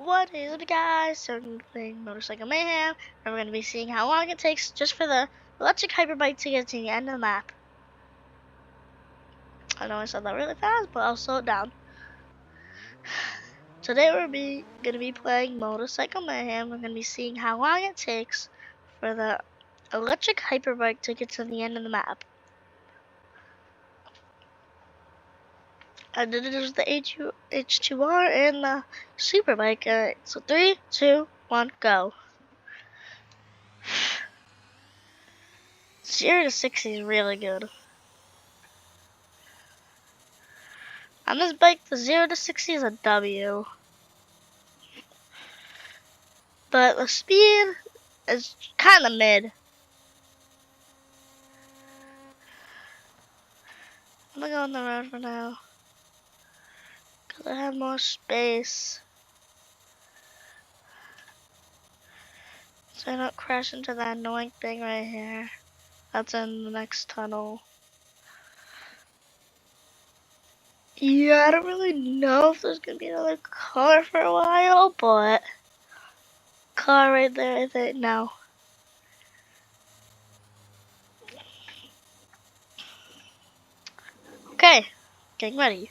What is up, guys? So I'm playing Motorcycle Mayhem, and we're going to be seeing how long it takes just for the electric hyperbike to get to the end of the map. I know I said that really fast, but I'll slow it down. Today we're going to be playing Motorcycle Mayhem. We're going to be seeing how long it takes for the electric hyperbike to get to the end of the map. I did it as the H2R and the Superbike. Alright, so 3, 2, 1, go. 0 to 60 is really good. On this bike, the 0 to 60 is a W. But the speed is kind of mid. I'm gonna go on the road for now, because I have more space. So I don't crash into that annoying thing right here. That's in the next tunnel. Yeah, I don't really know if there's gonna be another car for a while, but car right there, I think, no. Okay, getting ready.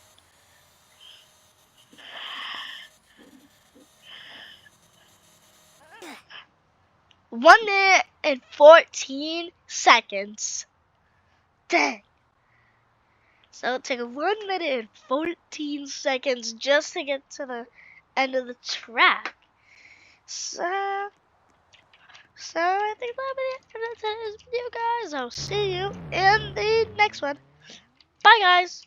One minute and 14 seconds. Dang. So it took 1 minute and 14 seconds just to get to the end of the track. So I think that'll be it for today's video, guys. I'll see you in the next one. Bye, guys.